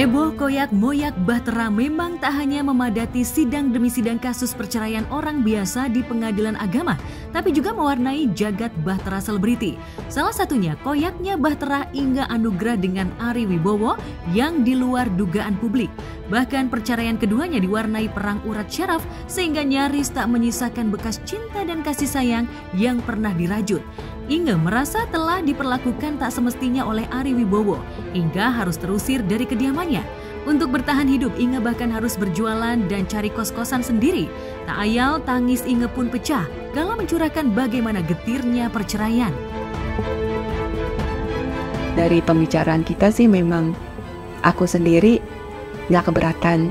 Heboh koyak moyak Bahtera memang tak hanya memadati sidang demi sidang kasus perceraian orang biasa di pengadilan agama, tapi juga mewarnai jagat Bahtera selebriti. Salah satunya koyaknya Bahtera Inga Anugrah dengan Ari Wibowo yang di luar dugaan publik. Bahkan perceraian keduanya diwarnai perang urat syaraf sehingga nyaris tak menyisakan bekas cinta dan kasih sayang yang pernah dirajut. Inge merasa telah diperlakukan tak semestinya oleh Ari Wibowo hingga harus terusir dari kediamannya. Untuk bertahan hidup, Inge bahkan harus berjualan dan cari kos-kosan sendiri. Tak ayal tangis Inge pun pecah kala mencurahkan bagaimana getirnya perceraian. Dari pembicaraan kita sih memang aku sendiri gak keberatan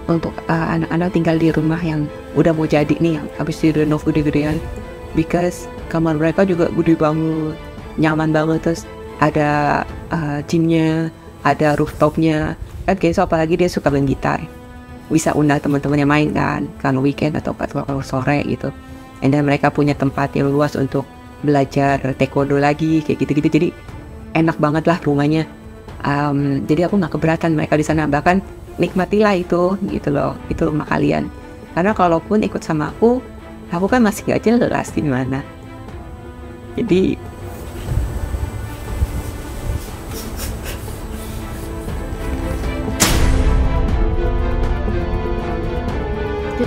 untuk anak-anak tinggal di rumah yang udah mau jadi nih, yang habis direnov gede-gedean. Because kamar mereka juga gede banget, nyaman banget, terus ada gymnya, ada rooftopnya. Kan Kenzo apalagi dia suka main gitar, bisa undang teman-temannya main kan weekend atau kalau sore gitu. And then mereka punya tempat yang luas untuk belajar taekwondo lagi kayak gitu-gitu. Jadi enak banget lah rumahnya. Jadi aku nggak keberatan mereka di sana, bahkan nikmatilah itu gitu loh, itu rumah kalian. Karena kalaupun ikut sama aku kan masih nggak jelas di mana. Jadi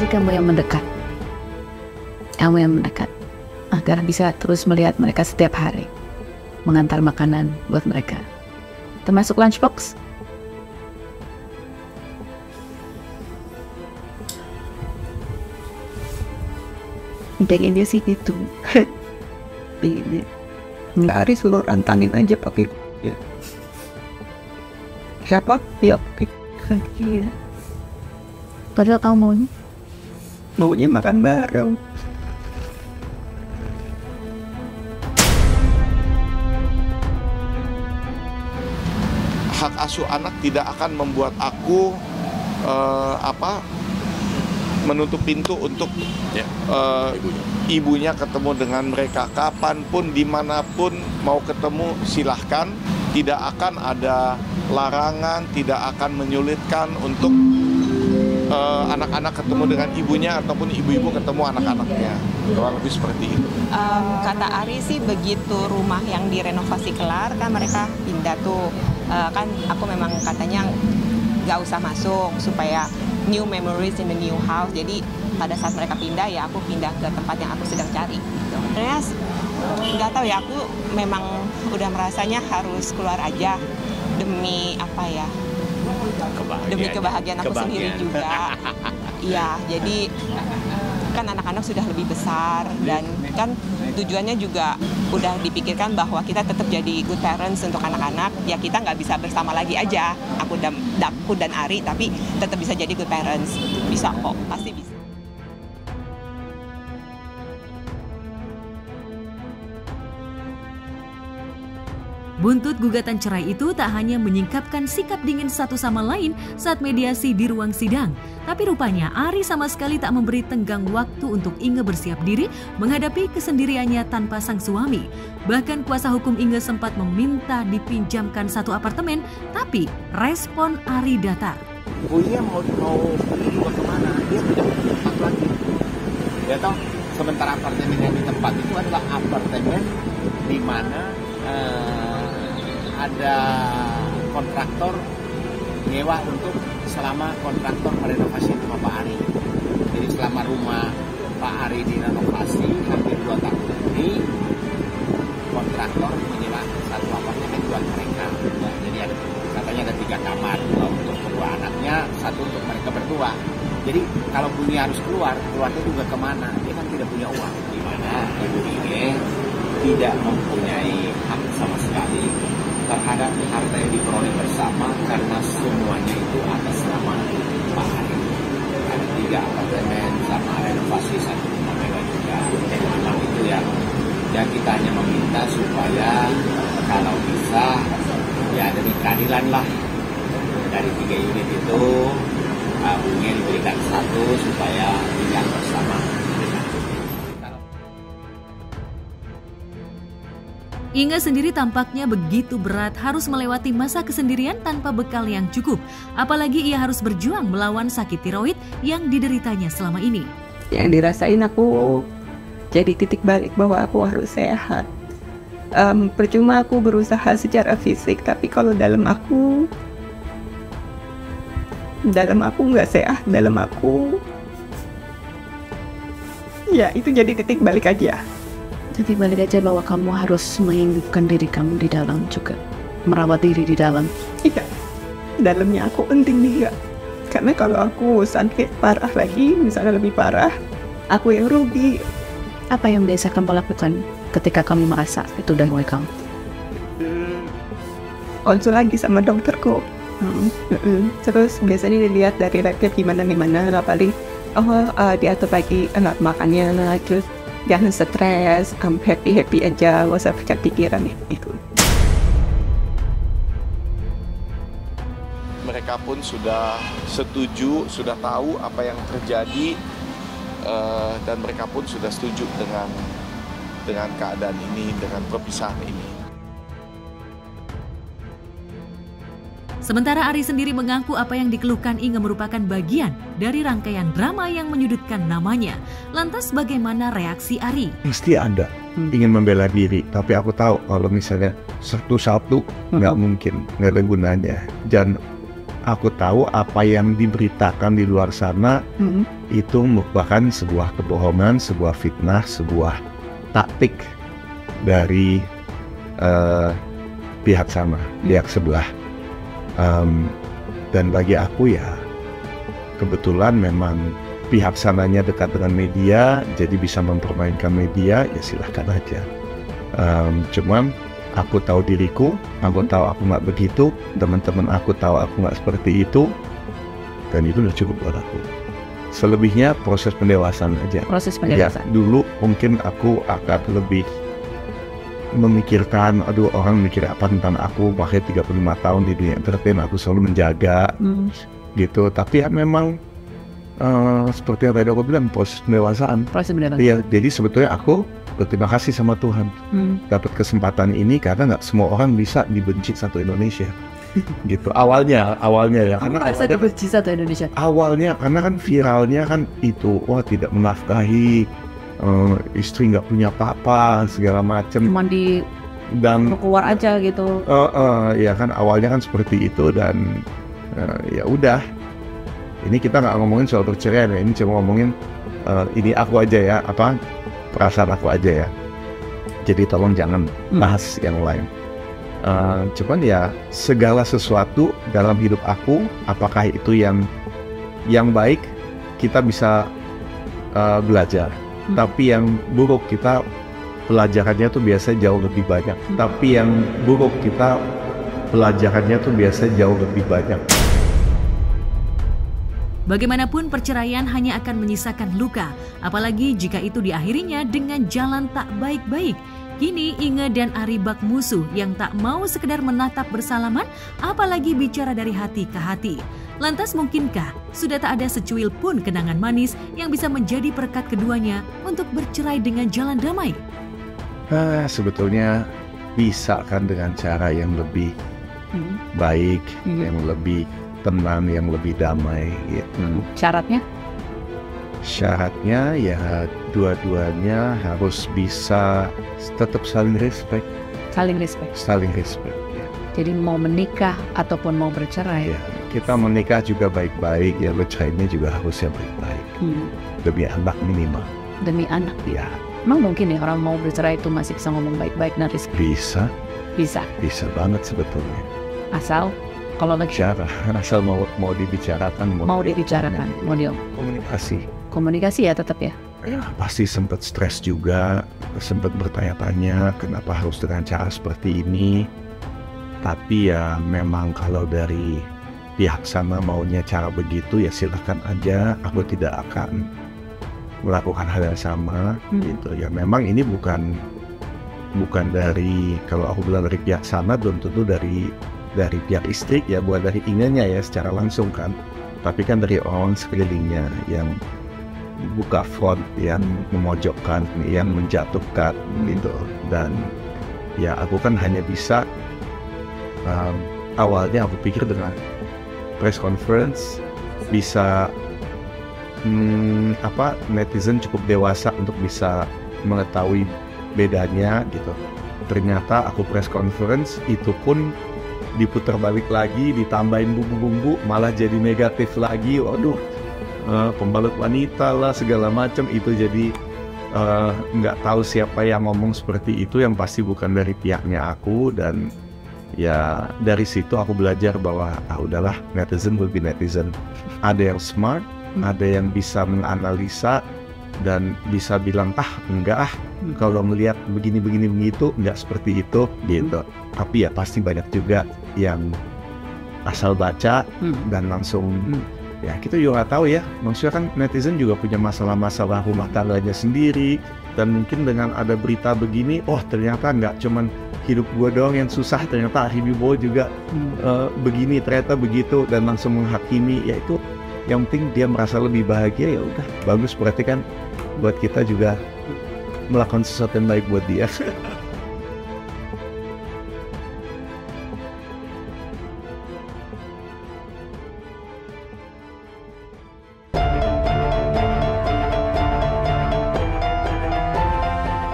kamu yang mendekat, agar bisa terus melihat mereka setiap hari, mengantar makanan buat mereka, termasuk lunchbox. Pengennya sih gitu. Pengennya Ari suruh rantangin aja pakai ya. Siapa? Ya pakai kaki. Padahal kamu maunya makan bareng. Hak asuh anak tidak akan membuat aku menutup pintu untuk ibunya ketemu dengan mereka kapanpun, dimanapun mau ketemu silahkan. Tidak akan ada larangan, tidak akan menyulitkan untuk anak-anak ketemu dengan ibunya ataupun ibu-ibu ketemu anak-anaknya. Kurang lebih seperti itu. Kata Ari sih begitu rumah yang direnovasi kelar kan mereka pindah tuh. Kan aku memang katanya gak usah masuk supaya new memories in the new house. Jadi pada saat mereka pindah ya aku pindah ke tempat yang aku sedang cari gitu. Sebenarnya nggak tahu ya, aku memang udah merasanya harus keluar aja demi apa ya, demi kebahagiaan aku sendiri juga. Iya, jadi kan anak-anak sudah lebih besar dan kan tujuannya juga udah dipikirkan bahwa kita tetap jadi good parents untuk anak-anak. Ya kita nggak bisa bersama lagi aja, aku dan Ari, tapi tetap bisa jadi good parents. Bisa kok, pasti bisa. Buntut gugatan cerai itu tak hanya menyingkapkan sikap dingin satu sama lain saat mediasi di ruang sidang, tapi rupanya Ari sama sekali tak memberi tenggang waktu untuk Inge bersiap diri menghadapi kesendiriannya tanpa sang suami. Bahkan kuasa hukum Inge sempat meminta dipinjamkan satu apartemen, tapi respon Ari datar. Dia mau pergi juga kemana? Dia tidak punya tempat lagi. Ya toh, sementara apartemen yang di tempat itu adalah apartemen di mana ada kontraktor nyewa untuk selama kontraktor merenovasi rumah Pak Ari. Jadi selama rumah Pak Ari direnovasi hampir 2 tahun ini, kontraktor menyewa satu apartemen buat mereka. Ya, jadi ada, katanya ada 3 kamar, 2 untuk kedua anaknya, 1 untuk mereka berdua. Jadi kalau bunyi harus keluarnya juga kemana? Dia kan tidak punya uang. Di mana ibu ini tidak mempunyai hak sama sekali terhadap harta yang diperoleh bersama karena semuanya itu atas nama Pak Ari. Ada 3 apartemen sama renovasi 1 rumah mewah juga. Jadi memang itu yang kita hanya meminta supaya kalau bisa ya demi keadilan lah dari 3 unit itu bunyinya diberikan 1 supaya tinggal bersama. Inge sendiri tampaknya begitu berat harus melewati masa kesendirian tanpa bekal yang cukup. Apalagi ia harus berjuang melawan sakit tiroid yang dideritanya selama ini. Yang dirasain aku jadi titik balik bahwa aku harus sehat. Percuma aku berusaha secara fisik, tapi kalau dalam aku nggak sehat, dalam aku ya itu jadi titik balik aja. Titik balik aja bahwa kamu harus menghidupkan diri kamu di dalam juga, merawat diri di dalam. Iya, dalamnya aku penting nih Kak. Karena kalau aku sakit parah lagi, misalnya lebih parah, aku yang rugi. Apa yang biasa kamu lakukan ketika kamu merasa itu udah mulai kamu? Konsul lagi sama dokterku. Terus biasanya dilihat dari lab gimana, paling diatur lagi makannya, terus jangan stres, happy aja, gak usah pikiran itu. Mereka pun sudah setuju, sudah tahu apa yang terjadi, dan mereka pun sudah setuju dengan keadaan ini, dengan perpisahan ini. Sementara Ari sendiri mengaku apa yang dikeluhkan Inge merupakan bagian dari rangkaian drama yang menyudutkan namanya. Lantas bagaimana reaksi Ari? Mesti ada ingin membela diri, tapi aku tahu kalau misalnya satu-satu nggak mungkin, nggak ada gunanya. Dan aku tahu apa yang diberitakan di luar sana itu merupakan sebuah kebohongan, sebuah fitnah, sebuah taktik dari pihak sana, pihak sebelah. Dan bagi aku ya kebetulan memang pihak sananya dekat dengan media, jadi bisa mempermainkan media, ya silahkan aja. Cuman aku tahu diriku, aku tahu aku nggak begitu, teman-teman aku tahu aku nggak seperti itu, dan itu udah cukup buat aku. Selebihnya proses pendewasaan aja. Proses pendewasaan. Ya, dulu mungkin aku akan lebih memikirkan, aduh orang mikir apa tentang aku, pakai 35 tahun di dunia entertain, aku selalu menjaga gitu. Tapi ya memang seperti yang tadi aku bilang, proses pendewasaan. Ya, jadi sebetulnya aku berterima kasih sama Tuhan dapat kesempatan ini, karena nggak semua orang bisa dibenci satu Indonesia. Gitu awalnya ya, karena masa dibenci satu Indonesia awalnya, karena kan viralnya kan itu, wah tidak menafkahi, istri nggak punya apa-apa segala macam, cuman dan keluar aja gitu. Ya kan awalnya kan seperti itu, dan ya udah, ini kita nggak ngomongin soal perceraian ya, ini cuma ngomongin ini aku aja ya, perasaan aku aja ya, jadi tolong jangan bahas yang lain. Cuman ya segala sesuatu dalam hidup aku, apakah itu yang baik kita bisa belajar, tapi yang buruk kita pelajarannya tuh biasa jauh lebih banyak. Tapi yang buruk kita pelajarannya tuh biasa jauh lebih banyak. Bagaimanapun perceraian hanya akan menyisakan luka, apalagi jika itu diakhirinya dengan jalan tak baik-baik. Kini Inge dan Ari bak musuh yang tak mau sekedar menatap bersalaman, apalagi bicara dari hati ke hati. Lantas mungkinkah sudah tak ada secuil pun kenangan manis yang bisa menjadi perekat keduanya untuk bercerai dengan jalan damai? Sebetulnya bisa kan dengan cara yang lebih baik, yang lebih tenang, yang lebih damai gitu. Syaratnya? Syaratnya ya dua-duanya harus bisa tetap saling respect. Saling respect. Saling respect. Ya. Jadi mau menikah ataupun mau bercerai. Ya, kita menikah juga baik-baik, ya bercerainya juga harusnya baik-baik. Demi anak minimal. Demi anak. Ya. Emang mungkin ya orang mau bercerai itu masih bisa ngomong baik-baik dan respect? Bisa. Bisa. Bisa banget sebetulnya. Asal kalau lagi bicara, asal mau dibicarakan, mau dibicarakan, mau komunikasi ya tetap ya. Ya, pasti sempat stres juga, sempat bertanya-tanya kenapa harus dengan cara seperti ini. Tapi ya memang kalau dari pihak sana maunya cara begitu, ya silakan aja. Aku tidak akan melakukan hal yang sama gitu. Ya memang ini bukan dari, kalau aku bilang dari pihak sana, belum tentu dari pihak istri ya, bukan dari Ingenya ya secara langsung kan, tapi kan dari orang sekelilingnya yang buka front, yang memojokkan, yang menjatuhkan gitu. Dan ya aku kan hanya bisa awalnya aku pikir dengan press conference bisa netizen cukup dewasa untuk bisa mengetahui bedanya gitu. Ternyata aku press conference itu pun diputar balik lagi, ditambahin bumbu-bumbu, malah jadi negatif lagi. Waduh, pembalut wanita lah segala macam itu jadi nggak tahu siapa yang ngomong seperti itu, yang pasti bukan dari pihaknya aku. Dan ya dari situ aku belajar bahwa udahlah, netizen will be netizen. Ada yang smart, ada yang bisa menganalisa dan bisa bilang enggak kalau melihat begini begitu enggak seperti itu gitu. Tapi ya pasti banyak juga yang asal baca dan langsung ya kita juga nggak tahu ya. Maksudnya kan netizen juga punya masalah-masalah rumah tangganya sendiri, dan mungkin dengan ada berita begini, ternyata nggak cuman hidup gua doang yang susah, ternyata Wibowo juga begini, ternyata begitu, dan langsung menghakimi. Ya itu yang penting dia merasa lebih bahagia, ya udah bagus, berarti kan buat kita juga melakukan sesuatu yang baik buat dia.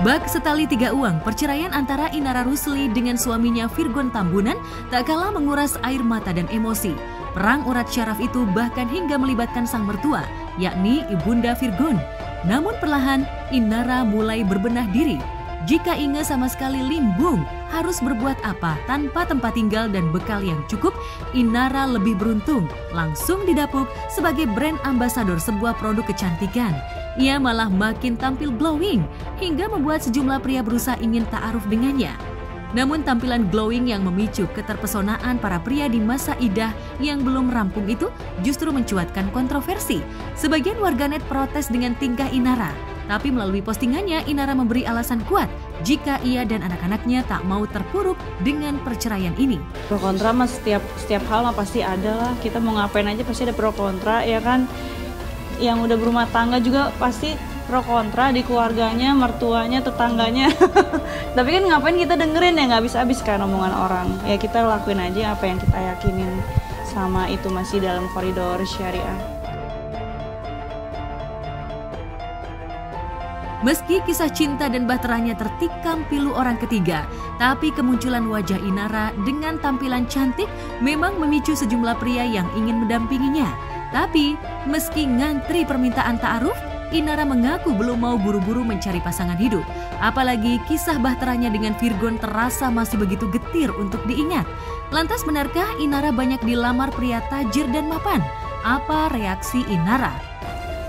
Bak setali tiga uang, perceraian antara Inara Rusli dengan suaminya Virgon Tambunan tak kalah menguras air mata dan emosi. Perang urat syaraf itu bahkan hingga melibatkan sang mertua, yakni Ibunda Virgon. Namun perlahan, Inara mulai berbenah diri. Jika Inge sama sekali limbung, harus berbuat apa tanpa tempat tinggal dan bekal yang cukup, Inara lebih beruntung, langsung didapuk sebagai brand ambasador sebuah produk kecantikan. Ia malah makin tampil glowing, hingga membuat sejumlah pria berusaha ingin ta'aruf dengannya. Namun tampilan glowing yang memicu keterpesonaan para pria di masa idah yang belum rampung itu justru mencuatkan kontroversi. Sebagian warganet protes dengan tingkah Inara, tapi melalui postingannya Inara memberi alasan kuat jika ia dan anak-anaknya tak mau terpuruk dengan perceraian ini. Pro kontra mah setiap hal mah pasti ada lah. Kita mau ngapain aja pasti ada pro kontra, ya kan. Yang udah berumah tangga juga pasti pro kontra di keluarganya, mertuanya, tetangganya. Tapi kan ngapain kita dengerin ya, nggak habis-habis kan omongan orang. Ya kita lakuin aja apa yang kita yakinin, sama itu masih dalam koridor syariah. Meski kisah cinta dan bahteranya tertikam pilu orang ketiga, tapi kemunculan wajah Inara dengan tampilan cantik memang memicu sejumlah pria yang ingin mendampinginya. Tapi meski ngantri permintaan ta'aruf, Inara mengaku belum mau buru-buru mencari pasangan hidup. Apalagi kisah bahteranya dengan Virgon terasa masih begitu getir untuk diingat. Lantas benarkah Inara banyak dilamar pria tajir dan mapan? Apa reaksi Inara?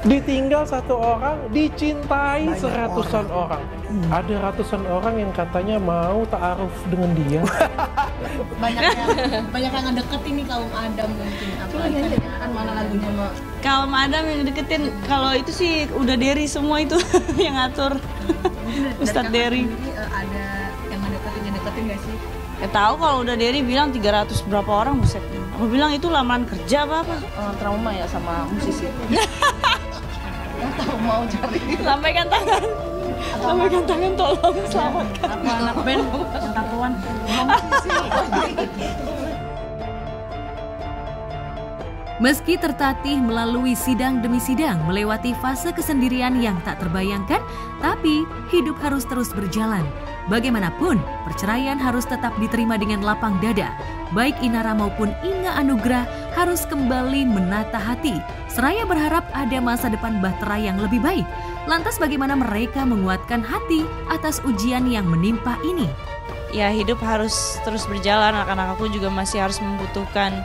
Ditinggal satu orang, dicintai seratusan orang. Ada ratusan orang yang katanya mau ta'aruf dengan dia. banyak yang ngedeketin nih kaum Adam mungkin. Apalagi kan mana lagunya mau kaum Adam yang deketin. Kalau itu sih udah Derry semua itu yang ngatur. Ustadz Derry. Ada yang ngedeketin gak sih? Tahu kalau udah Derry bilang 300 berapa orang, buset. Aku bilang itu lamaran kerja apa? Trauma ya sama musisi. Tahu mau cari. Sampaikan tangan tolong selamatkan. Apa anak band tatuan musisi. Meski tertatih melalui sidang demi sidang, melewati fase kesendirian yang tak terbayangkan, tapi hidup harus terus berjalan. Bagaimanapun, perceraian harus tetap diterima dengan lapang dada. Baik Inara maupun Inge Anugrah harus kembali menata hati, seraya berharap ada masa depan bahtera yang lebih baik. Lantas bagaimana mereka menguatkan hati atas ujian yang menimpa ini? Ya, hidup harus terus berjalan. Anak-anak aku juga masih harus membutuhkan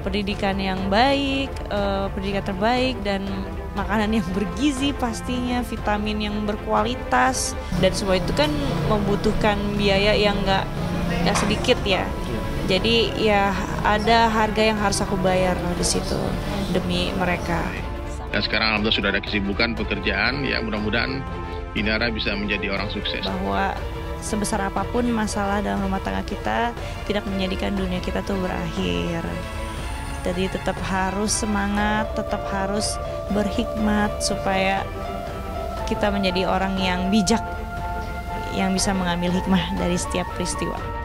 pendidikan yang baik, pendidikan terbaik, dan makanan yang bergizi pastinya, vitamin yang berkualitas, dan semua itu kan membutuhkan biaya yang nggak sedikit ya. Jadi ya ada harga yang harus aku bayar di situ demi mereka. Dan sekarang alhamdulillah sudah ada kesibukan pekerjaan, ya mudah-mudahan Inara bisa menjadi orang sukses. Bahwa sebesar apapun masalah dalam rumah tangga kita tidak menjadikan dunia kita tuh berakhir. Jadi tetap harus semangat, tetap harus berhikmat supaya kita menjadi orang yang bijak, yang bisa mengambil hikmah dari setiap peristiwa.